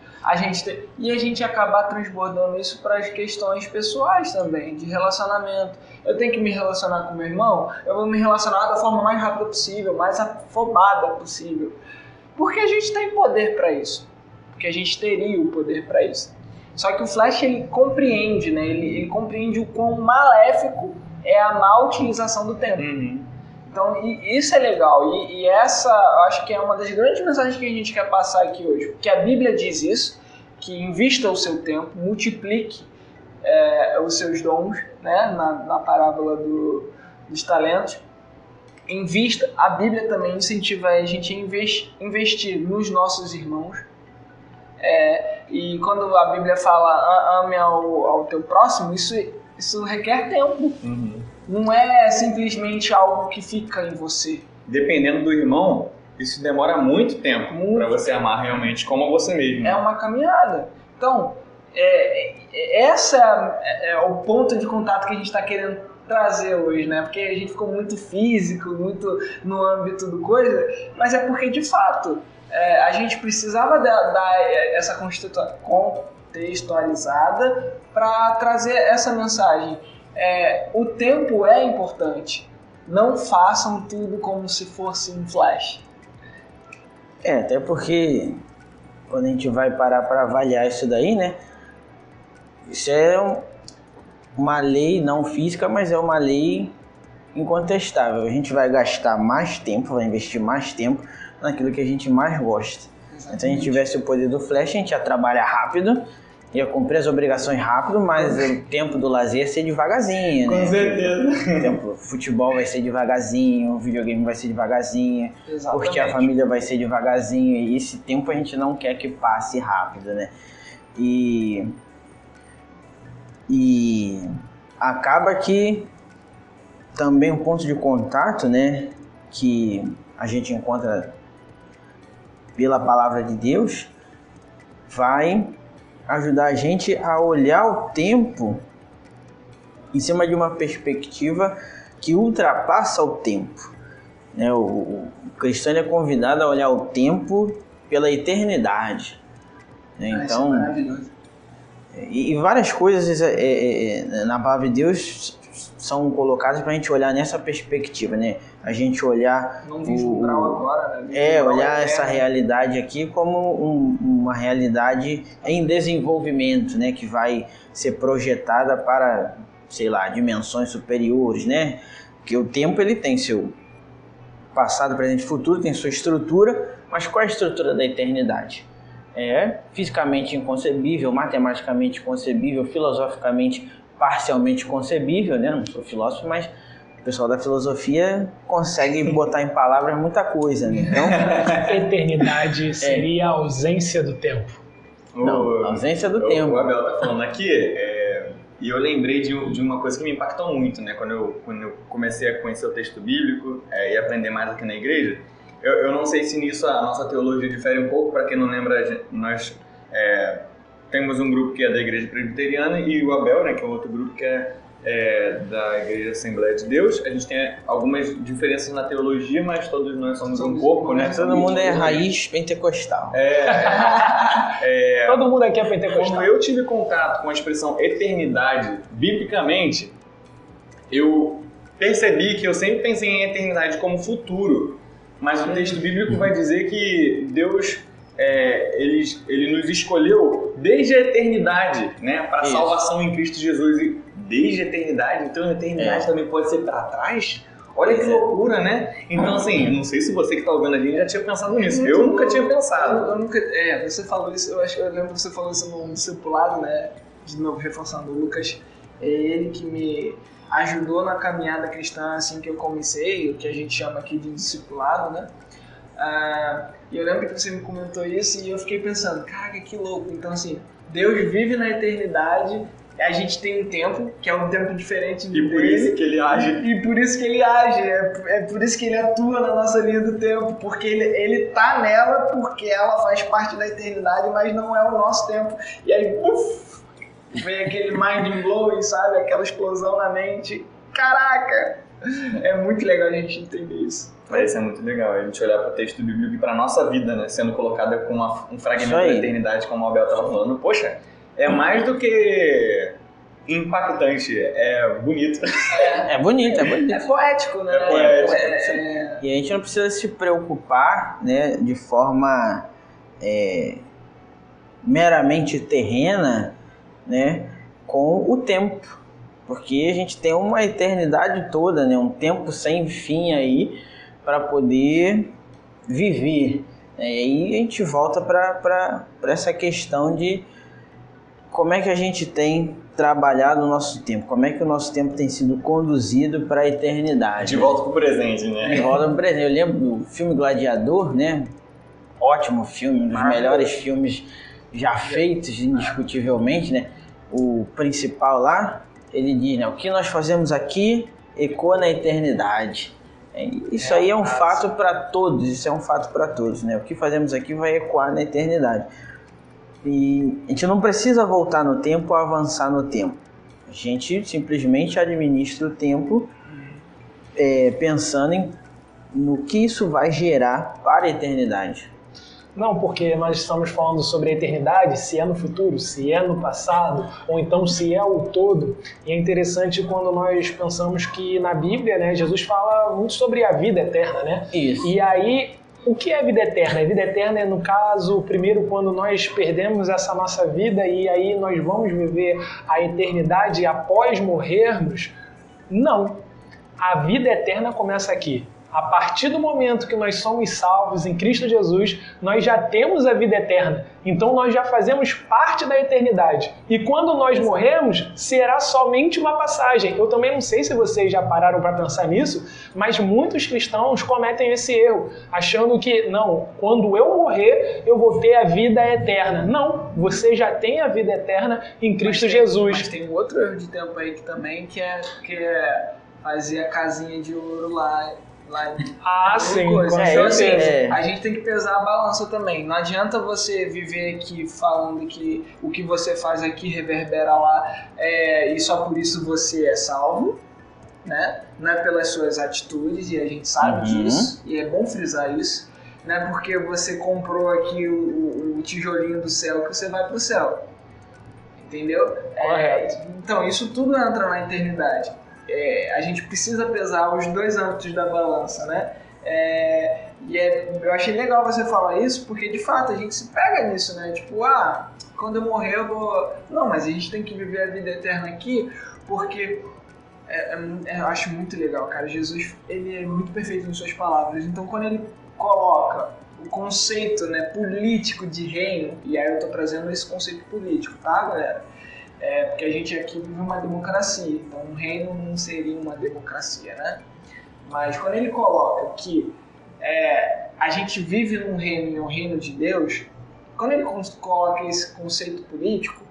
E a gente ia acabar transbordando isso para as questões pessoais também, de relacionamento. Eu tenho que me relacionar com meu irmão, eu vou me relacionar da forma mais rápida possível, mais afobada possível. Porque a gente tem poder para isso. Porque a gente teria o poder para isso. Só que o Flash, ele compreende, né? Ele compreende o quão maléfico é a má utilização do tempo. Então, isso é legal. E essa, eu acho que é uma das grandes mensagens que a gente quer passar aqui hoje. Porque a Bíblia diz isso, que invista o seu tempo, multiplique os seus dons, né? Na parábola dos talentos. Invista. A Bíblia também incentiva a gente a investir nos nossos irmãos. E quando a Bíblia fala ame ao teu próximo, isso requer tempo. Não é simplesmente algo que fica em você. Dependendo do irmão, isso demora muito tempo para você amar realmente como a você mesmo. É uma caminhada. Então, essa é o ponto de contato que a gente está querendo trazer hoje, né? Porque a gente ficou muito físico, muito no âmbito do coisa, mas é porque, de fato, a gente precisava dar essa contextualizada para trazer essa mensagem. O tempo é importante. Não façam tudo como se fosse um flash. Até porque quando a gente vai parar para avaliar isso daí, né? Isso é uma lei não física, mas é uma lei incontestável. A gente vai gastar mais tempo, vai investir mais tempo naquilo que a gente mais gosta. Exatamente. Se a gente tivesse o poder do flash, a gente ia trabalhar rápido, ia cumprir as obrigações rápido, mas o tempo do lazer ia ser devagarzinho, né? Com certeza. O futebol vai ser devagarzinho, o videogame vai ser devagarzinho, Exatamente. Curtir a família vai ser devagarzinho, e esse tempo a gente não quer que passe rápido, né? E acaba que também um ponto de contato, né, que a gente encontra pela palavra de Deus, vai ajudar a gente a olhar o tempo em cima de uma perspectiva que ultrapassa o tempo, né? O cristão é convidado a olhar o tempo pela eternidade, né? Então, isso é maravilhoso. E várias coisas na palavra de Deus são colocadas para a gente olhar nessa perspectiva, né? A gente olhar não vislumbrar agora, né? Olhar essa realidade aqui como uma realidade em desenvolvimento, né? Que vai ser projetada para, sei lá, dimensões superiores, né? Porque o tempo ele tem seu passado, presente e futuro, tem sua estrutura, mas qual é a estrutura da eternidade? É fisicamente inconcebível, matematicamente inconcebível, filosoficamente parcialmente concebível, né? Não sou filósofo, mas o pessoal da filosofia consegue botar em palavras muita coisa, né? Então, eternidade seria a ausência do tempo. Não, a ausência do tempo. O Abel tá falando aqui, e eu lembrei de uma coisa que me impactou muito, né? Quando eu comecei a conhecer o texto bíblico e aprender mais aqui na igreja. Eu não sei se nisso a nossa teologia difere um pouco. Para quem não lembra, nós temos um grupo que é da Igreja Presbiteriana e o Abel, né, que é outro grupo que é da Igreja Assembleia de Deus. A gente tem algumas diferenças na teologia, mas todos nós somos um pouco, né? Todo mundo é raiz pentecostal. Todo mundo aqui é pentecostal. Como eu tive contato com a expressão eternidade, biblicamente, eu percebi que eu sempre pensei em eternidade como futuro. Mas o texto bíblico vai dizer que Deus, ele nos escolheu desde a eternidade, né, para a salvação em Cristo Jesus. E desde a eternidade, então a eternidade também pode ser para trás? Olha que loucura, né? Então, assim, não sei se você que está ouvindo a gente já tinha pensado nisso. Eu nunca tinha pensado. Eu nunca. Você falou isso, eu lembro que você falou isso no discipulado, né? De novo, reforçando, o Lucas é ele que me ajudou na caminhada cristã assim que eu comecei, o que a gente chama aqui de discipulado, né? E eu lembro que você me comentou isso e eu fiquei pensando, caraca, que louco. Então, assim, Deus vive na eternidade, a gente tem um tempo, que é um tempo diferente dele. E por isso que ele age. E por isso que ele age, é por isso que ele atua na nossa linha do tempo, porque ele tá nela, porque ela faz parte da eternidade, mas não é o nosso tempo. E aí, puf, vem aquele mind blowing, sabe? Aquela explosão na mente. Caraca! É muito legal a gente entender isso. Mas isso é muito legal, a gente olhar para o texto bíblico e para a nossa vida, né? Sendo colocada com um fragmento da eternidade, como o Abel estava falando. Poxa, é mais do que impactante, é bonito. É bonito. É poético, né? É poético. E a gente não precisa se preocupar, né, de forma meramente terrena, né, com o tempo. porque a gente tem uma eternidade toda, né? Um tempo sem fim aí para poder viver. E aí a gente volta para essa questão de como é que a gente tem trabalhado o nosso tempo, como é que o nosso tempo tem sido conduzido para a eternidade. De volta pro presente, né? De volta pro presente. Eu lembro do filme Gladiador, né? Ótimo filme, um dos melhores filmes já feitos, indiscutivelmente, né? O principal lá, ele diz, né? O que nós fazemos aqui ecoa na eternidade. Isso aí é um fato para todos, isso é um fato para todos, né? O que fazemos aqui vai ecoar na eternidade. E a gente não precisa voltar no tempo ou avançar no tempo. A gente simplesmente administra o tempo pensando no que isso vai gerar para a eternidade. Não, porque nós estamos falando sobre a eternidade, se é no futuro, se é no passado, ou então se é o todo. E é interessante quando nós pensamos que na Bíblia, né, Jesus fala muito sobre a vida eterna, né? Isso. E aí, o que é vida eterna? A vida eterna é, no caso, primeiro quando nós perdemos essa nossa vida e aí nós vamos viver a eternidade após morrermos? Não. A vida eterna começa aqui. A partir do momento que nós somos salvos em Cristo Jesus, nós já temos a vida eterna. Então nós já fazemos parte da eternidade. E quando nós morremos, será somente uma passagem. Eu também não sei se vocês já pararam para pensar nisso, mas muitos cristãos cometem esse erro, achando que, não, quando eu morrer, eu vou ter a vida eterna. Não, você já tem a vida eterna em Cristo Jesus. Mas tem um outro erro de tempo aí que é fazer a casinha de ouro lá. Sim, então, assim, a gente tem que pesar a balança também. Não adianta você viver aqui falando que o que você faz aqui reverbera lá e só por isso você é salvo, né? Não é pelas suas atitudes, e a gente sabe disso, e é bom frisar isso. Não é porque você comprou aqui o tijolinho do céu que você vai pro céu, entendeu? Correto. Então isso tudo entra na eternidade. A gente precisa pesar os dois âmbitos da balança, né? Eu achei legal você falar isso, porque de fato a gente se pega nisso, né? Tipo, quando eu morrer eu vou... Não, mas a gente tem que viver a vida eterna aqui, porque eu acho muito legal, cara. Jesus, ele é muito perfeito em suas palavras, então quando ele coloca o conceito, né, político de reino, e aí eu tô trazendo esse conceito político, tá, galera? Porque a gente aqui vive uma democracia, então um reino não seria uma democracia, né? Mas quando ele coloca que a gente vive num reino e um reino de Deus, quando ele coloca esse conceito político,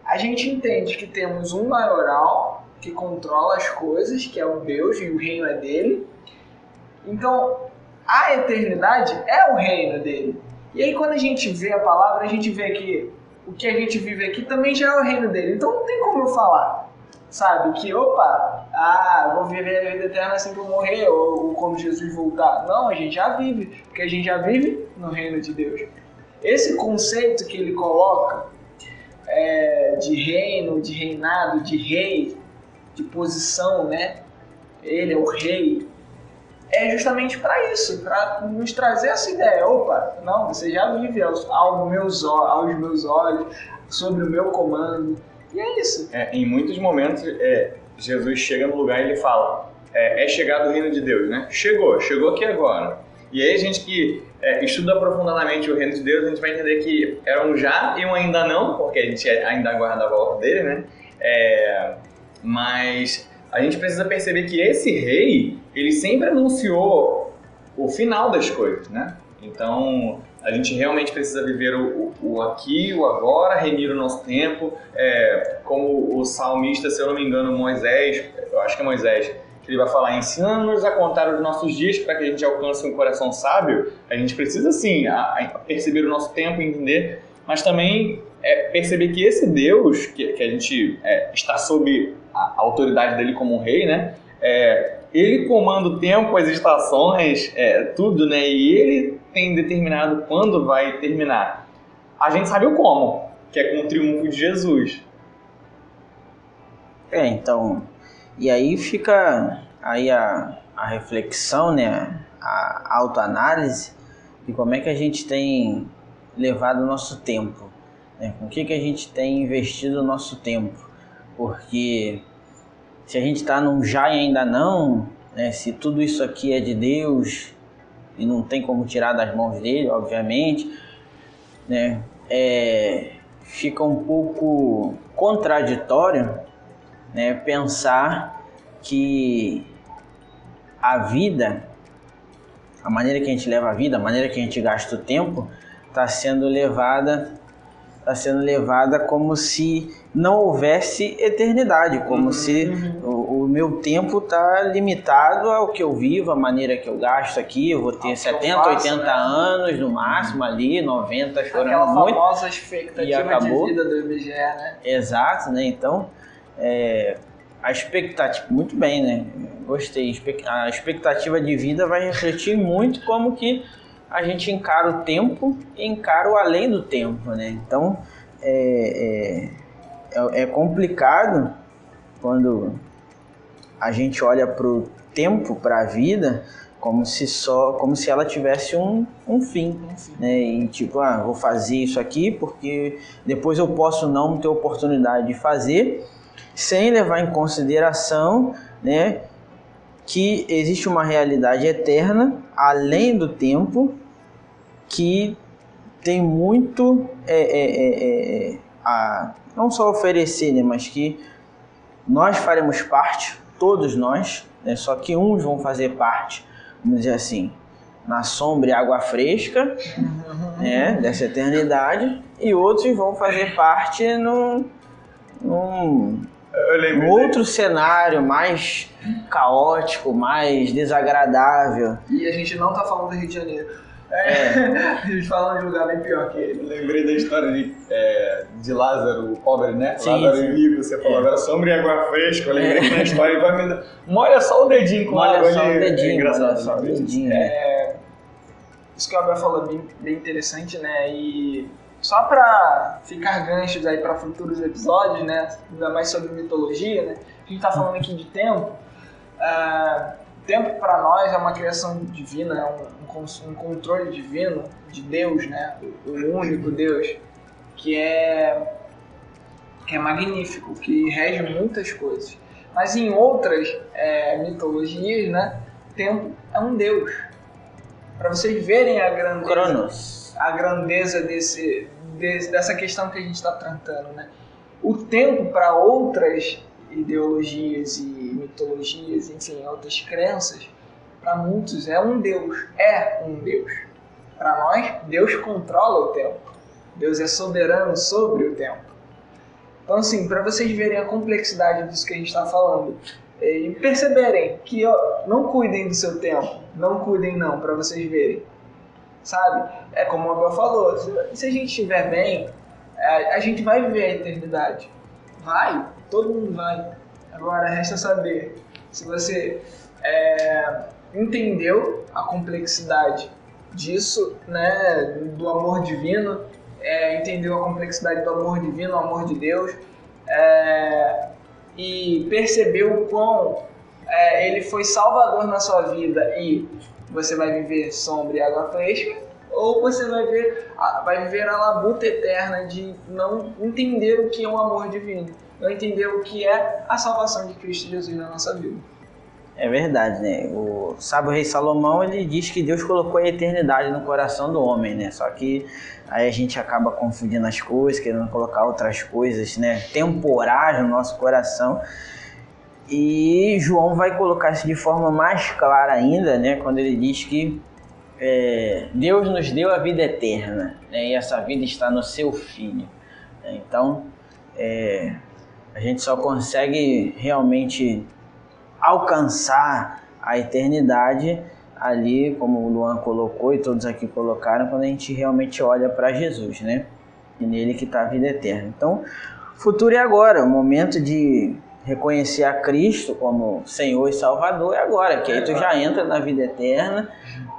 a gente entende que temos um maioral que controla as coisas, que é o Deus, e o reino é dele. Então, a eternidade é o reino dele. E aí quando a gente vê a palavra, a gente vê que o que a gente vive aqui também já é o reino dele. Então não tem como eu falar, sabe? Que, vou viver a vida eterna assim que eu morrer, ou quando Jesus voltar. Não, a gente já vive, porque a gente já vive no reino de Deus. Esse conceito que ele coloca de reino, de reinado, de rei, de posição, né? Ele é o rei. É justamente para isso, para nos trazer essa ideia. Não, você já vive aos meus olhos, sobre o meu comando. E é isso. Em muitos momentos, Jesus chega no lugar e ele fala, é chegado o reino de Deus, né? Chegou aqui agora. E aí a gente que estuda aprofundadamente o reino de Deus, a gente vai entender que era um já e um ainda não, porque a gente ainda aguardava a ordem dele, né? Mas a gente precisa perceber que esse rei, ele sempre anunciou o final das coisas, né? Então, a gente realmente precisa viver o aqui, o agora, remir o nosso tempo. Como o salmista, se eu não me engano, Moisés, eu acho que é Moisés, que ele vai falar, ensina-nos a contar os nossos dias para que a gente alcance um coração sábio. A gente precisa, sim, perceber o nosso tempo, entender, mas também perceber que esse Deus, que a gente está sob a autoridade dele como um rei, né? Ele comanda o tempo, as estações, tudo, né? E ele tem determinado quando vai terminar. A gente sabe o como, que é com o triunfo de Jesus. Então, e aí fica aí a reflexão, né? A autoanálise de como é que a gente tem levado o nosso tempo, né? Com o que a gente tem investido o nosso tempo, porque se a gente está num já e ainda não, né? Se tudo isso aqui é de Deus e não tem como tirar das mãos dele, obviamente, né? Fica um pouco contraditório, né, pensar que a vida, a maneira que a gente leva a vida, a maneira que a gente gasta o tempo, está sendo levada como se não houvesse eternidade, como se o meu tempo está limitado ao que eu vivo, a maneira que eu gasto aqui. Eu vou ter 70, 80 anos no máximo ali, 90 chorando aquela muito. Aquela famosa expectativa de vida do IBGE, né? Exato, né? Então, a expectativa, muito bem, né? Gostei. A expectativa de vida vai refletir muito como que a gente encara o tempo e encara o além do tempo, né? Então, é complicado quando a gente olha para o tempo, para a vida, como se ela tivesse um fim, né? E tipo, vou fazer isso aqui porque depois eu posso não ter oportunidade de fazer, sem levar em consideração, né, que existe uma realidade eterna além do tempo que tem muito a não só oferecer, né, mas que nós faremos parte, todos nós, né, só que uns vão fazer parte, vamos dizer assim, na sombra e água fresca, né, dessa eternidade, e outros vão fazer parte num outro cenário mais caótico, mais desagradável. E a gente não tá falando do Rio de Janeiro. A gente fala de um lugar bem pior que ele. Lembrei da história de Lázaro, o pobre, né? Sim, Lázaro e Rico, você falou agora sombra e água fresca. Eu lembrei da história e vai me... Molha só o dedinho com água ali. Molha só o dedinho, engraçado, molha só o dedinho. Isso que o Abel falou é bem interessante, né? E só para ficar ganchos aí para futuros episódios, né? Ainda mais sobre mitologia, né? A gente tá falando aqui de tempo. Tempo para nós é uma criação divina, é um controle divino de Deus, né? O único Deus, que é magnífico, que rege muitas coisas. Mas em outras mitologias, né? Tempo é um Deus. Para vocês verem a grandeza, Cronos. A grandeza dessa questão que a gente está tratando, né? O tempo para outras ideologias e mitologias, enfim, outras crenças, para muitos é um Deus. Para nós, Deus controla o tempo. Deus é soberano sobre o tempo. Então, assim, para vocês verem a complexidade disso que a gente está falando e perceberem que não cuidem do seu tempo, não cuidem não, para vocês verem, sabe? É como o Abel falou, se a gente estiver bem, a gente vai viver a eternidade. Vai, todo mundo vai. Agora, resta saber se você entendeu a complexidade disso, né, do amor divino, entendeu a complexidade do amor divino, o amor de Deus, e percebeu o quão ele foi salvador na sua vida e você vai viver sombra e água fresca, ou você vai viver a labuta eterna de não entender o que é um amor divino, não entender o que é a salvação de Cristo Jesus na nossa vida. É verdade, né? O sábio rei Salomão, ele diz que Deus colocou a eternidade no coração do homem, né? Só que aí a gente acaba confundindo as coisas, querendo colocar outras coisas, né, temporais no nosso coração. E João vai colocar isso de forma mais clara ainda, né, quando ele diz que Deus nos deu a vida eterna, né, e essa vida está no seu Filho. Então, a gente só consegue realmente alcançar a eternidade ali, como o Luan colocou e todos aqui colocaram, quando a gente realmente olha para Jesus, né? E nele que está a vida eterna. Então, futuro é agora, o momento de reconhecer a Cristo como Senhor e Salvador é agora, que aí tu já entra na vida eterna.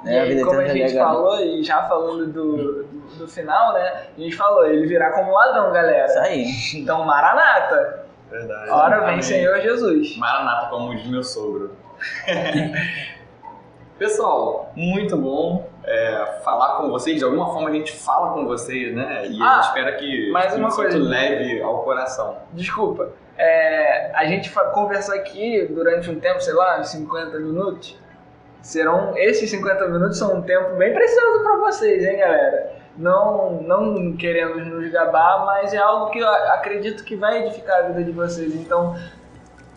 Né? E aí, como a gente falou, e já falando do final, né? A gente falou, ele virá como ladrão, galera. Isso aí. Então, Maranata. Verdade. Ora vem, Senhor Jesus. Maranata, como diz meu sogro. Pessoal, muito bom falar com vocês. De alguma forma a gente fala com vocês, né? E a gente espera que mais uma coisa leve ao coração. Desculpa, a gente conversou aqui durante um tempo, sei lá, 50 minutos. Esses 50 minutos são um tempo bem precioso para vocês, hein, galera? Não querendo nos gabar, mas é algo que eu acredito que vai edificar a vida de vocês. Então,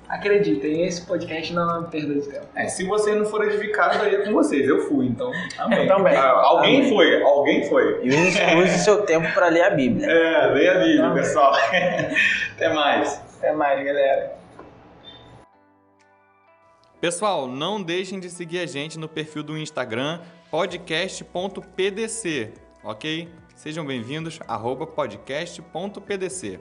acreditem, esse podcast não é uma perda de tempo. Se você não for edificado, aí é com vocês. Eu fui, então. Amém. Também. Alguém foi. E use seu tempo para ler a Bíblia. Leia a Bíblia, pessoal. Até mais. Até mais, galera. Pessoal, não deixem de seguir a gente no perfil do Instagram, podcast.pdc, ok? Sejam bem-vindos, @podcast.pdc.